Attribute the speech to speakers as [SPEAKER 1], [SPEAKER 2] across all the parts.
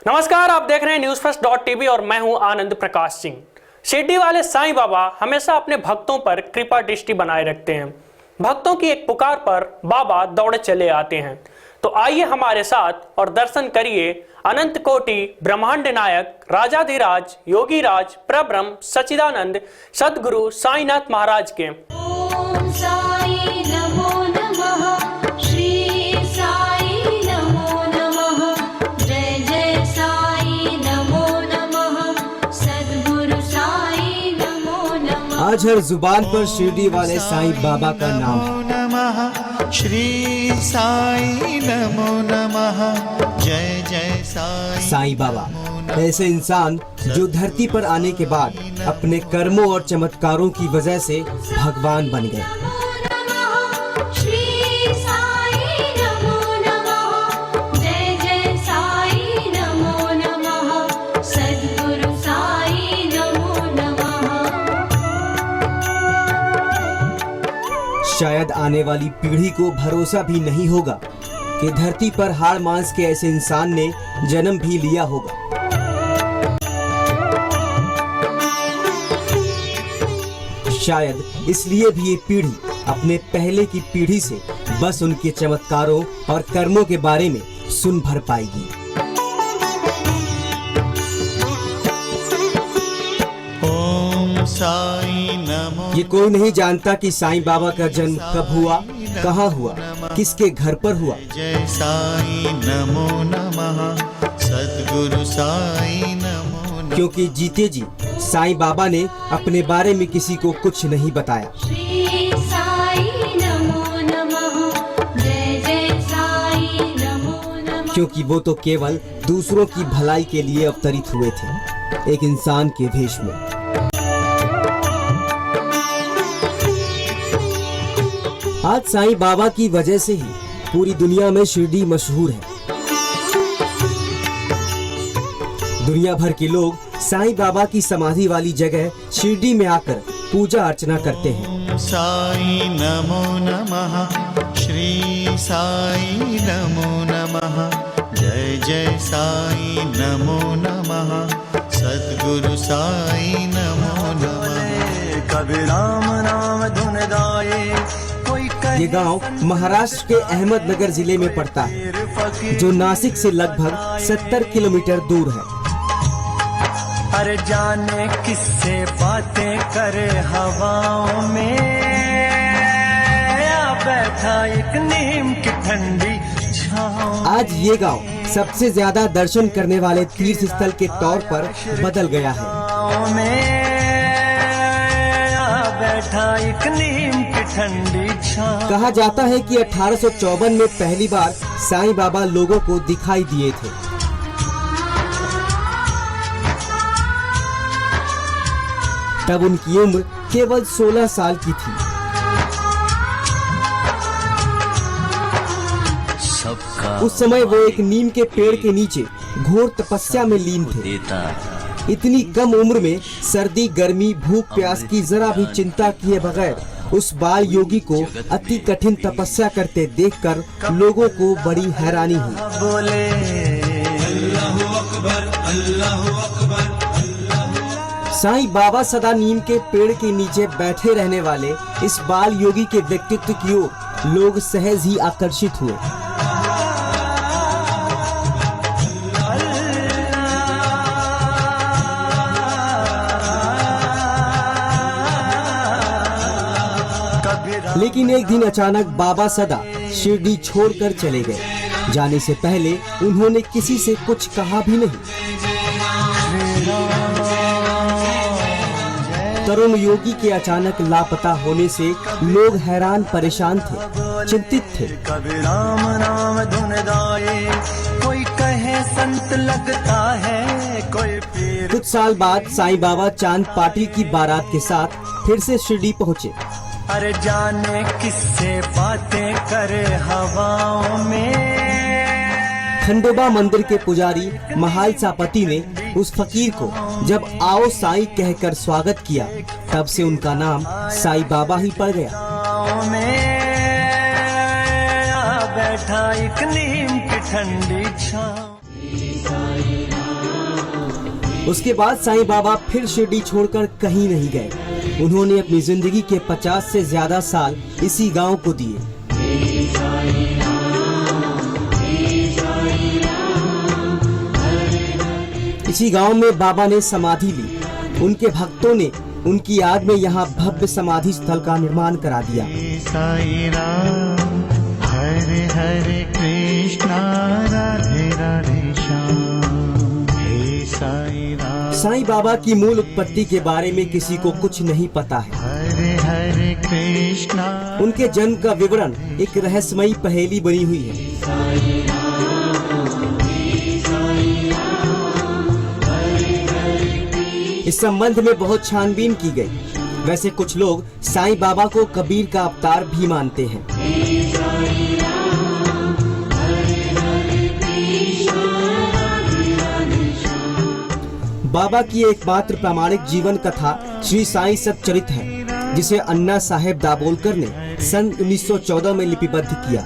[SPEAKER 1] नमस्कार, आप देख रहे हैं newsfirst.tv और मैं हूं आनंद प्रकाश सिंह। शिरडी वाले साईं बाबा हमेशा अपने भक्तों पर कृपा दृष्टि बनाए रखते हैं। भक्तों की एक पुकार पर बाबा दौड़े चले आते हैं। तो आइए हमारे साथ और दर्शन करिए अनंत कोटि ब्रह्मांड नायक राजाधिराज योगीराज प्रब्रह्म सच्चिदानंद सद्गुरु साईनाथ महाराज के।
[SPEAKER 2] ओम साई नमो नमः, श्री साई नमो नमः, जय जय साई नमो नमः, सद्गुरु साई नमो नमः।
[SPEAKER 3] आज हर जुबान पर शिरडी वाले साईं बाबा का नाम है।
[SPEAKER 4] नमः श्री साई नमो नमः, जय जय
[SPEAKER 3] साईं बाबा ऐसे इंसान जो धरती पर आने के बाद अपने कर्मों और चमत्कारों की वजह से भगवान बन गए।
[SPEAKER 2] श्री साई नमो नमः, जय जय साई नमो नमः, सद्गुरु साई नमो नमः।
[SPEAKER 3] शायद आने वाली पीढ़ी को भरोसा भी नहीं होगा कि धरती पर हाड़ मांस के ऐसे इंसान ने जन्म भी लिया होगा। शायद इसलिए भी ये पीढ़ी अपने पहले की पीढ़ी से बस उनके चमत्कारों और कर्मों के बारे में सुन भर पाएगी।
[SPEAKER 4] ओम साई नमो।
[SPEAKER 3] ये कोई नहीं जानता कि साईं बाबा का जन्म कब हुआ, कहाँ हुआ, किसके घर पर हुआ।
[SPEAKER 4] जय साई नमो नमः, सद्गुरु साई नमो नमः।
[SPEAKER 3] क्योंकि जीते जी साईं बाबा ने अपने बारे में किसी को कुछ नहीं बताया।
[SPEAKER 2] श्री साई नमो नमः, जय जय साई नमो नमः।
[SPEAKER 3] क्योंकि वो तो केवल दूसरों की भलाई के लिए अवतरित हुए थे, एक इंसान के भेष में। आज साईं बाबा की वजह से ही पूरी दुनिया में शिरडी मशहूर है। दुनिया भर के लोग साईं बाबा की समाधि वाली जगह शिरडी में आकर पूजा अर्चना करते हैं।
[SPEAKER 4] ओम साई नमो नमः, श्री साई नमो नमः, जय जय साई नमो नमः, सद्गुरु साई नमो नमः। कबीर राम नाम धुन गाए,
[SPEAKER 3] ये गांव महाराष्ट्र के अहमदनगर जिले में पड़ता है, जो नासिक से लगभग 70 किलोमीटर दूर है।
[SPEAKER 5] हर जाने किससे बातें करे हवाओं में, आ बैठा एक नीम की ठंडी छांव।
[SPEAKER 3] आज ये गांव सबसे ज्यादा दर्शन करने वाले तीर्थ स्थल के तौर पर बदल गया है।
[SPEAKER 5] बैठा एक नीम की ठंडी छांव।
[SPEAKER 3] कहा जाता है कि 1854 में पहली बार साईं बाबा लोगों को दिखाई दिए थे। तब उनकी उम्र केवल 16 साल की थी। उस समय वो एक नीम के पेड़ के नीचे घोर तपस्या में लीन थे। इतनी कम उम्र में सर्दी, गर्मी, भूख, प्यास की जरा भी चिंता किए बगैर उस बाल योगी को अति कठिन तपस्या करते देखकर लोगों को बड़ी हैरानी हुई।
[SPEAKER 5] बोले अल्लाहु अकबर, अल्लाहु अकबर।
[SPEAKER 3] साईं बाबा सदा नीम के पेड़ के नीचे बैठे रहने वाले इस बाल योगी के व्यक्तित्व की ओर लोग सहज ही आकर्षित हुए। लेकिन एक दिन अचानक बाबा सदा शिरडी छोड़कर चले गए। जाने से पहले उन्होंने किसी से कुछ कहा भी नहीं। तरुण योगी के अचानक लापता होने से लोग हैरान परेशान थे, चिंतित थे।
[SPEAKER 5] कबीर राम नाम धुन गाए, कोई कहे संत लगता है, कोई पीर।
[SPEAKER 3] कुछ साल बाद साईं बाबा चांद पाटिल की बारात के साथ फिर से शिरडी पहुँचे।
[SPEAKER 5] अरे जाने किससे बातें करे हवाओं में।
[SPEAKER 3] खंडोबा मंदिर के पुजारी महाल सापति ने उस फकीर को जब आओ साईं कहकर स्वागत किया, तब से उनका नाम साईं बाबा ही पड़ गया।
[SPEAKER 5] बैठा एक नीम की ठंडी छांव।
[SPEAKER 3] उसके बाद साईं बाबा फिर शिरडी छोड़कर कहीं नहीं गए। उन्होंने अपनी जिंदगी के 50 से ज्यादा साल इसी गांव को दिए। इसी गांव में बाबा ने समाधि ली। उनके भक्तों ने उनकी याद में यहाँ भव्य समाधि स्थल का निर्माण करा दिया।
[SPEAKER 4] साई राम हरे हरे कृष्णा राधे राधे श्याम। हे साई राम
[SPEAKER 3] साईं बाबा की मूल उत्पत्ति के बारे में किसी को कुछ नहीं पता है।
[SPEAKER 4] हरे हरे कृष्णा।
[SPEAKER 3] उनके जन्म का विवरण एक रहस्यमयी पहेली बनी हुई है। इस संबंध में बहुत छानबीन की गई। वैसे कुछ लोग साईं बाबा को कबीर का अवतार भी मानते हैं। बाबा की एकमात्र प्रामाणिक जीवन कथा श्री साईं सच्चरित है, जिसे अन्ना साहेब दाभोलकर ने सन 1914 में लिपिबद्ध किया।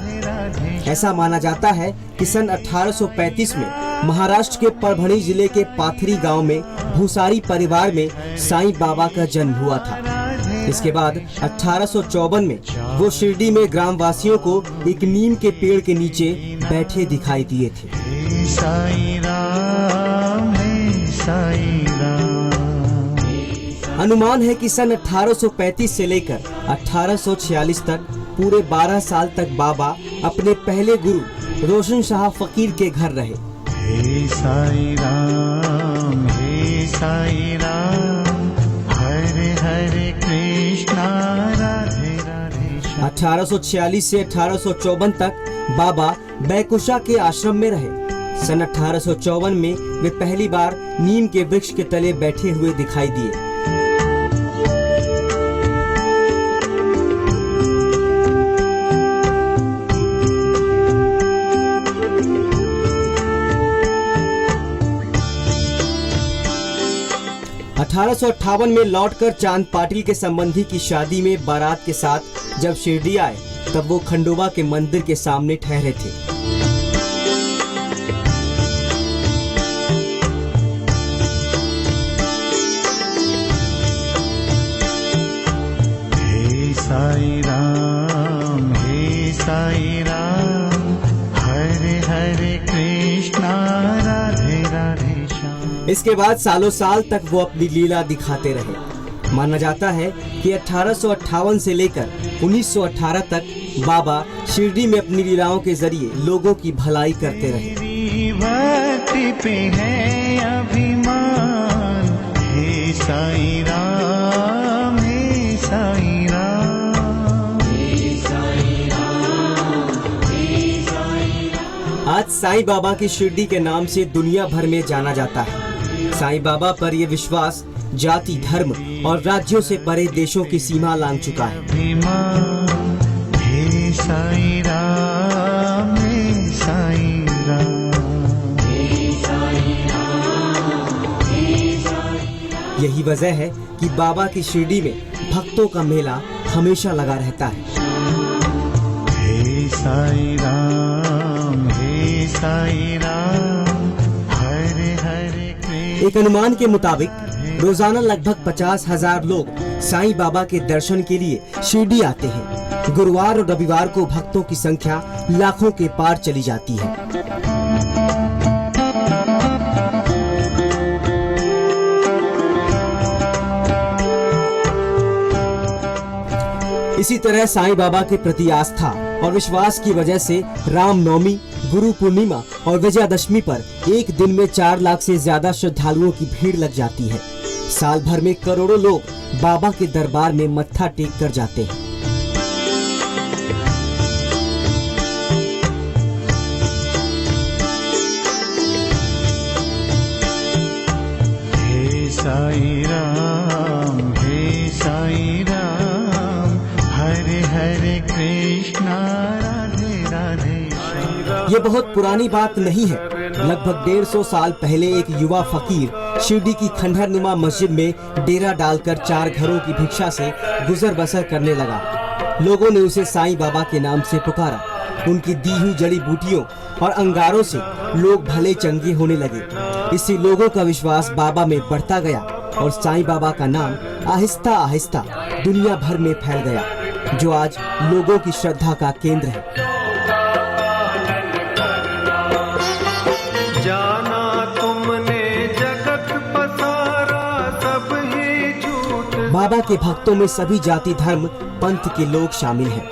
[SPEAKER 3] ऐसा माना जाता है कि सन 1835 में महाराष्ट्र के परभणी जिले के पाथरी गांव में भूसारी परिवार में साईं बाबा का जन्म हुआ था। इसके बाद 1854 में वो शिरडी में ग्रामवासियों को एक नीम के पेड़ के नीचे बैठे दिखाई दिए थे।
[SPEAKER 4] हे साई राम हे साई राम।
[SPEAKER 3] अनुमान है कि सन 1835 से लेकर 1846 तक पूरे 12 साल तक बाबा अपने पहले गुरु रोशन शाह फकीर के घर रहे।
[SPEAKER 4] हे साई राम हरे हरे कृष्णा राधे राधे श्याम।
[SPEAKER 3] 1846 से 1854 तक बाबा बैकुशा के आश्रम में रहे। सन 1854 में वे पहली बार नीम के वृक्ष के तले बैठे हुए दिखाई दिए। अठारह में लौटकर चांद पाटिल के संबंधी की शादी में बारात के साथ जब शिरडी आए, तब वो खंडोबा के मंदिर के सामने ठहरे थे।
[SPEAKER 4] हे साई राम हरे हरे कृष्णा राधे राधे श्याम।
[SPEAKER 3] इसके बाद सालों साल तक वो अपनी लीला दिखाते रहे। माना जाता है कि 1858 से लेकर 1918 तक बाबा शिरडी में अपनी लीलाओं के जरिए लोगों की भलाई करते रहे।
[SPEAKER 4] तेरी भक्ति पे है अभिमान। हे साई राम हे साई राम।
[SPEAKER 3] आज साईं बाबा की शिरडी के नाम से दुनिया भर में जाना जाता है। साईं बाबा पर यह विश्वास जाति, धर्म और राज्यों से परे देशों की सीमा लांघ चुका है।
[SPEAKER 4] हे साई राम हे साई राम।
[SPEAKER 3] यही वजह है कि बाबा की शिरडी में भक्तों का मेला हमेशा लगा रहता है।
[SPEAKER 4] हे साई राम हरे हरे कृष्ण।
[SPEAKER 3] एक अनुमान के मुताबिक रोजाना लगभग 50,000 लोग साईं बाबा के दर्शन के लिए शिरडी आते हैं। गुरुवार और रविवार को भक्तों की संख्या लाखों के पार चली जाती है। इसी तरह साईं बाबा के प्रति आस्था और विश्वास की वजह से रामनवमी, गुरु पूर्णिमा और विजयादशमी पर एक दिन में 4 लाख से ज्यादा श्रद्धालुओं की भीड़ लग जाती है। साल भर में करोड़ों लोग बाबा के दरबार में मत्था टेक कर जाते हैं।
[SPEAKER 4] हे साई राम हरे हरे कृष्णा राधे राधे।
[SPEAKER 3] ये बहुत पुरानी बात नहीं है। लगभग 150 साल पहले एक युवा फकीर शिरडी की खंडहर नुमा मस्जिद में डेरा डालकर 4 घरों की भिक्षा से गुजर बसर करने लगा। लोगों ने उसे साईं बाबा के नाम से पुकारा। उनकी दी हुई जड़ी बूटियों और अंगारों से लोग भले चंगे होने लगे। इससे लोगों का विश्वास बाबा में बढ़ता गया और साईं बाबा का नाम आहिस्ता आहिस्ता दुनिया भर में फैल गया, जो आज लोगों की श्रद्धा का केंद्र है।
[SPEAKER 4] जाना तुमने जगत पसारा सब ही झूठ।
[SPEAKER 3] बाबा के भक्तों में सभी जाति धर्म पंथ के लोग शामिल हैं।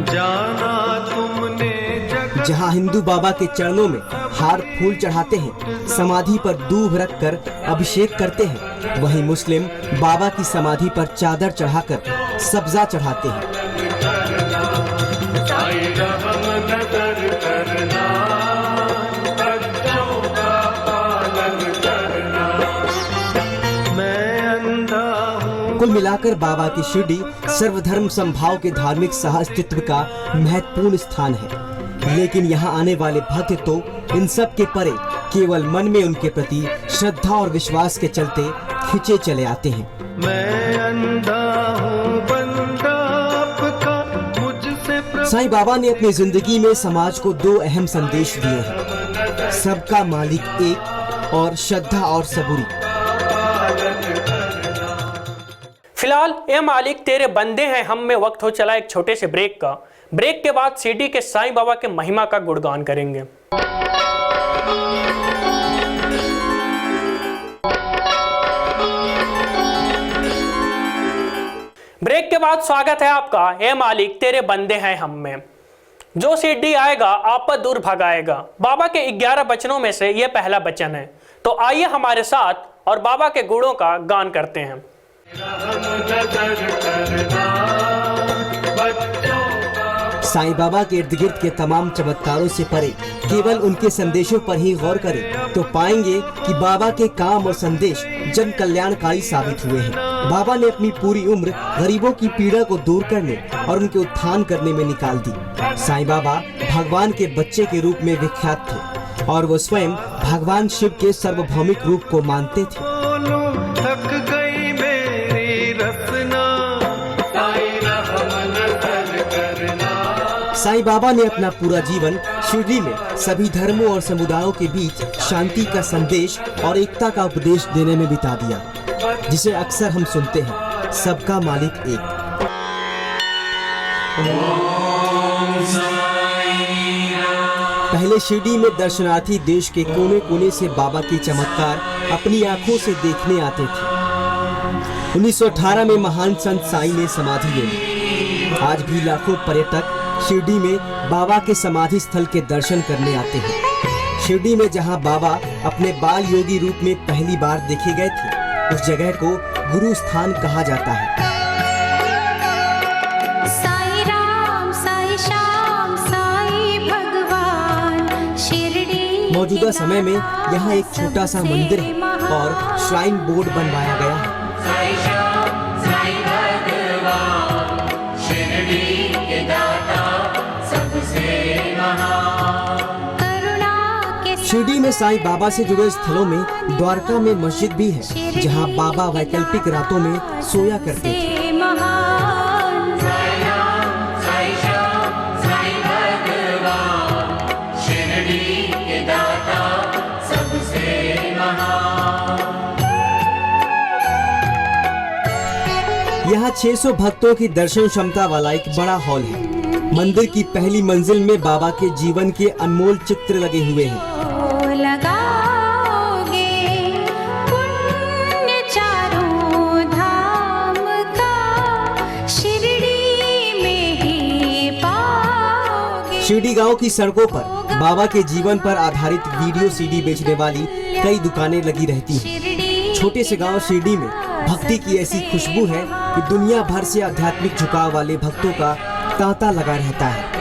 [SPEAKER 4] जाना तुमने जगत।
[SPEAKER 3] जहाँ हिंदू बाबा के चरणों में हार फूल चढ़ाते हैं, समाधि पर दूब रखकर अभिषेक करते हैं, वहीं मुस्लिम बाबा की समाधि पर चादर चढ़ाकर सब्जा चढ़ाते हैं। कुल मिलाकर बाबा की शिरडी सर्वधर्म समभाव के धार्मिक सह अस्तित्व का महत्वपूर्ण स्थान है। लेकिन यहाँ आने वाले भक्त तो इन सब के परे केवल मन में उनके प्रति श्रद्धा और विश्वास के चलते खिंचे चले आते हैं।
[SPEAKER 4] मैं अंधा हूँ बंदा आपका, मुझसे
[SPEAKER 3] साईं बाबा ने अपनी जिंदगी में समाज को दो अहम संदेश दिए हैं, सबका मालिक एक और श्रद्धा और सबूरी।
[SPEAKER 1] फिलहाल ए मालिक तेरे बंदे हैं हम में वक्त हो चला एक छोटे से ब्रेक का। ब्रेक के बाद शिरडी के साईं बाबा के महिमा का गुणगान करेंगे। ब्रेक के बाद स्वागत है आपका ए मालिक तेरे बंदे हैं हम में। जो शिरडी आएगा आपद दूर भगाएगा, बाबा के 11 वचनों में से यह पहला वचन है। तो आइए हमारे साथ और बाबा के गुणों का गान करते हैं।
[SPEAKER 3] साईं बाबा के इर्द गिर्द के तमाम चमत्कारों से परे केवल उनके संदेशों पर ही गौर करें तो पाएंगे कि बाबा के काम और संदेश जन कल्याणकारी साबित हुए हैं। बाबा ने अपनी पूरी उम्र गरीबों की पीड़ा को दूर करने और उनके उत्थान करने में निकाल दी। साईं बाबा भगवान के बच्चे के रूप में विख्यात थे और वो स्वयं भगवान शिव के सार्वभौमिक रूप को मानते थे।
[SPEAKER 4] थक गई मेरी रचना,
[SPEAKER 3] साईं बाबा ने अपना पूरा जीवन शिरडी में सभी धर्मों और समुदायों के बीच शांति का संदेश और एकता का उपदेश देने में बिता दिया, जिसे अक्सर हम सुनते हैं, सबका मालिक एक। पहले शिरडी में दर्शनार्थी देश के कोने कोने से बाबा के चमत्कार अपनी आंखों से देखने आते थे। 1918 में महान संत साईं ने समाधि ले ली। आज भी लाखों पर्यटक शिरडी में बाबा के समाधि स्थल के दर्शन करने आते हैं। शिरडी में जहां बाबा अपने बाल योगी रूप में पहली बार देखे गए थे, उस जगह को गुरु स्थान कहा जाता है।
[SPEAKER 2] साईं राम साईं श्याम साईं भगवान शिरडी।
[SPEAKER 3] मौजूदा समय में यहाँ एक छोटा सा मंदिर है और श्राइन बोर्ड बनवाया गया है। शिरडी में साईं बाबा से जुड़े स्थलों में द्वारका में मस्जिद भी है, जहां बाबा वैकल्पिक रातों में सोया करते थे। यहाँ 600 भक्तों की दर्शन क्षमता वाला एक बड़ा हॉल है। मंदिर की पहली मंजिल में बाबा के जीवन के अनमोल चित्र लगे हुए हैं।
[SPEAKER 2] लगाओगे पुण्य चारों धाम का शिरडी में ही पाओगे।
[SPEAKER 3] शिरडी गांव की सड़कों पर बाबा के जीवन पर आधारित वीडियो सीडी बेचने वाली कई दुकानें लगी रहती हैं। छोटे से गांव शिरडी में भक्ति की ऐसी खुशबू है कि दुनिया भर से आध्यात्मिक झुकाव वाले भक्तों का तांता लगा रहता है।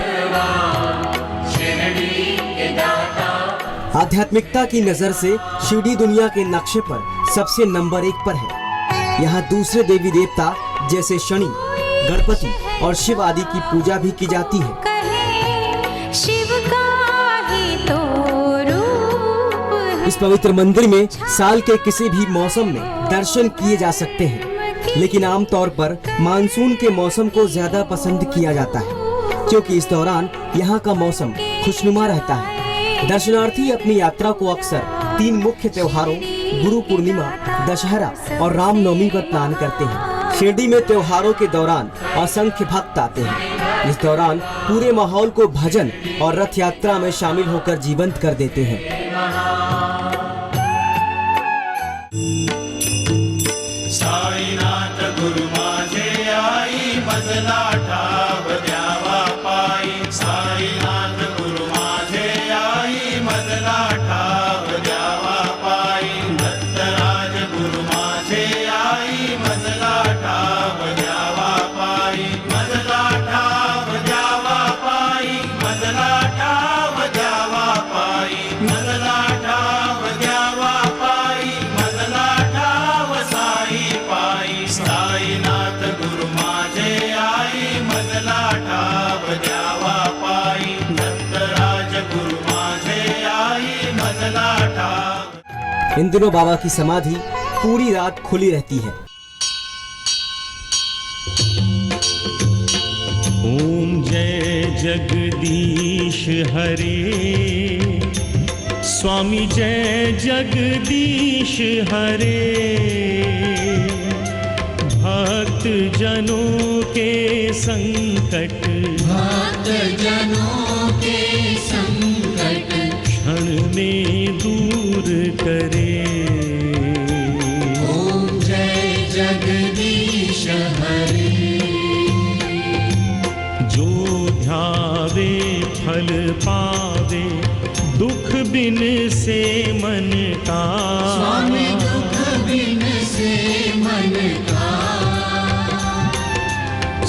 [SPEAKER 3] आध्यात्मिकता की नजर से शिरडी दुनिया के नक्शे पर सबसे नंबर 1 पर है। यहाँ दूसरे देवी देवता जैसे शनि, गणपति और शिव आदि की पूजा भी की जाती है।
[SPEAKER 2] कहे शिव का ही तो रूप।
[SPEAKER 3] इस पवित्र मंदिर में साल के किसी भी मौसम में दर्शन किए जा सकते हैं, लेकिन आमतौर पर मानसून के मौसम को ज्यादा पसंद किया जाता है, क्योंकि इस दौरान यहाँ का मौसम खुशनुमा रहता है। दर्शनार्थी अपनी यात्रा को अक्सर 3 मुख्य त्योहारों गुरु पूर्णिमा, दशहरा और रामनवमी पर प्लान करते हैं। शिरडी में त्योहारों के दौरान असंख्य भक्त आते हैं। इस दौरान पूरे माहौल को भजन और रथ यात्रा में शामिल होकर जीवंत कर देते हैं।
[SPEAKER 6] साईनाथ गुरु माझे आई मजला ठाव द्यावा पायी। साईनाथ गुरु माझे आई मजला ठाव द्यावा पायी। दत्तराज गुरु माझे आई मजला ठाव द्यावा पायी। मजला ठाव द्यावा पायी। मजला ठाव द्यावा पायी। मजला ठाव द्यावा पायी। मजला ठाव साई पायी। साईनाथ गुरु माझे आई मजला ठाव द्यावा पायी। दत्तराज गुरु माझे आई मजला ठाव।
[SPEAKER 3] इन दिनों बाबा की समाधि पूरी रात खुली रहती है।
[SPEAKER 6] ओम जय जगदीश हरे। स्वामी जय जगदीश हरे। भक्त जनों के संकट क्षण में दूर करे। ओम जय जगदीश हरे। जो ध्यावे फल पावे दुख बिन से मन का। स्वामी दुख बिन से मन का।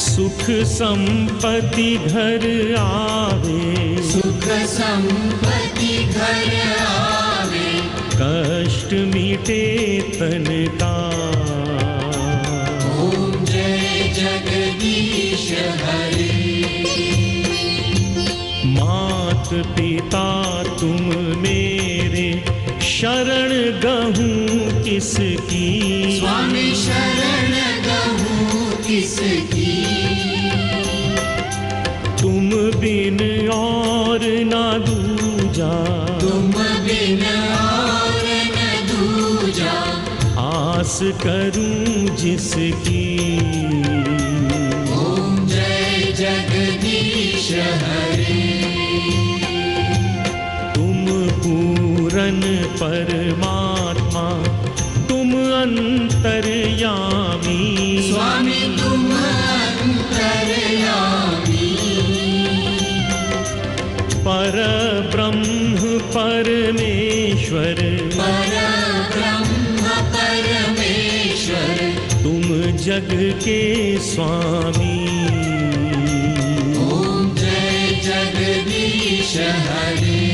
[SPEAKER 6] सुख संपत्ति घर आवे। सुख संपत्ति घर आवे। कष्ट मिटे तन का। ओम जय जगदीश हरे। मात पिता तुम मेरे शरण गहूँ किसकी। स्वामी शरण गहूँ किसकी। तुम बिन और न दूजा। तुम बिन और न दूजा। आस करूं जिसकी। ओम जय जगदीश हरे। तुम पूरन परमात्मा तुम अंतर्यामी। स्वामी तुम अंतर्यामी। पर ब्रह्म परमेश्वर। पर ब्रह्म परमेश्वर। तुम जग के स्वामी। ओम जय जगदीश हरे।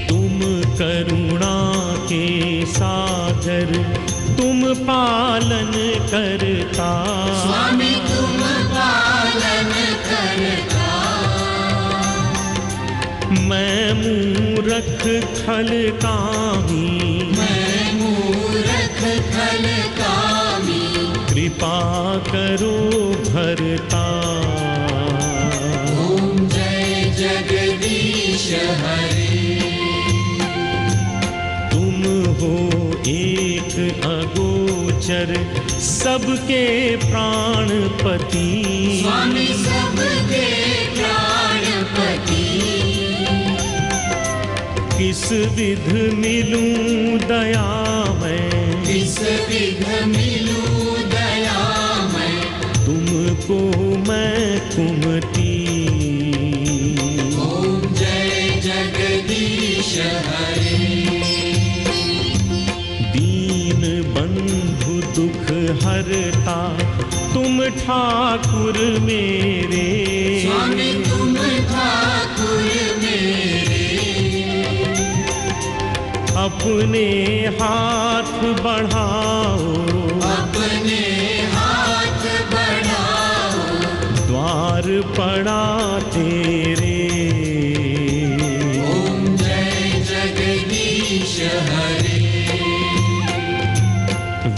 [SPEAKER 6] तुम करुणा के सागर तुम पालन करता। स्वामी तुम पालन करता। मैं मूरख खल कामी। मैं मूरख खल कामी। कृपा करो भरता। ओम जय जगदीश हरे। तुम हो एक अगोचर सबके प्राणपति। स्वामी सबके प्राणपति। किस विध मिलूं दया मैं। किस विध मिलूं दया मैं। तुमको मैं कुमति। ओम जय जगदीश हरे। दीन बंधु दुख हरता तुम ठाकुर मेरे। स्वामी तुम ठाकुर मेरे। अपने हाथ बढ़ाओ। अपने हाथ बढ़ाओ। द्वार पड़ा तेरे। ओम जय जगदीश हरे।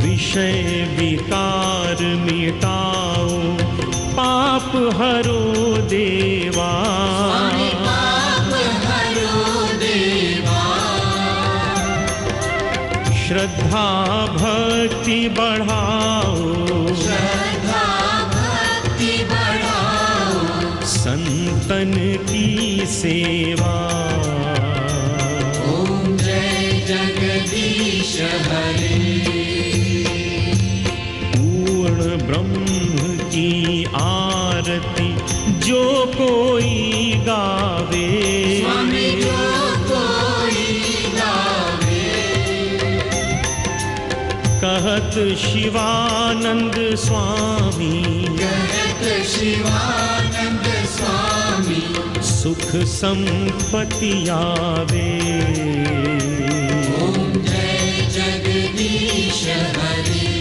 [SPEAKER 6] विषय विकार मिटाओ पाप पाप हरो देवा,
[SPEAKER 7] स्वामी पाप हरो देवा।
[SPEAKER 6] श्रद्धा भक्ति बढ़ाओ,
[SPEAKER 7] श्रद्धा भक्ति बढ़ाओ,
[SPEAKER 6] संतन की सेवा।
[SPEAKER 7] ओम जय जगदीश हरे।
[SPEAKER 6] पूर्ण ब्रह्म की आरती जो कोई गावे,
[SPEAKER 7] स्वामी जो कोई गावे,
[SPEAKER 6] कहत शिवानंद स्वामी,
[SPEAKER 7] कहत शिवानंद स्वामी,
[SPEAKER 6] सुख संपत्ति आवे।
[SPEAKER 7] ओम जय जगदीश हरे।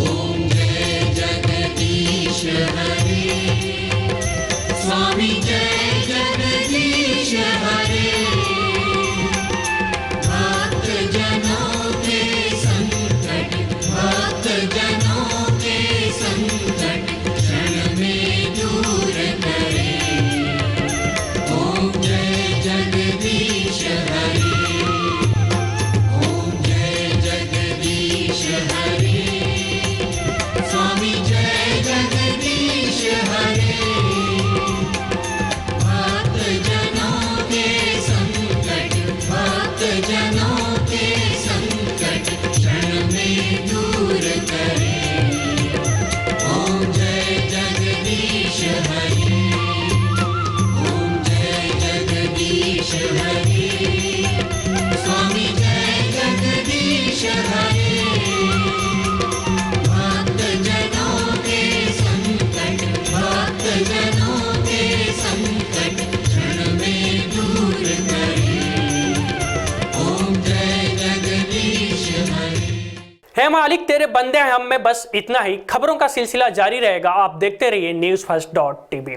[SPEAKER 7] ओम जय जगदीश हरे। स्वामी जय जगदीश हरे। भक्त जनों के संकट, भक्त जनों के संकट क्षण में दूर करे। ओम जय जगदीश हरे। ओम जय जगदीश हरे। स्वामी जय जगदीश हरे। भक्त जनों के संकट, भक्त जनों के संकट क्षण में दूर करे। ओम जय जगदीश हरे। ओम जय जगदीश हरे। स्वामी जय जगदीश हरे। भक्त जनों के संकट, भक्त जनों के संकट क्षण में दूर करे। ओम जय जगदीश हरे।
[SPEAKER 1] है मालिक तेरे बंदे हैं हम में, बस इतना ही। खबरों का सिलसिला जारी रहेगा, आप देखते रहिए NewsFirst.tv।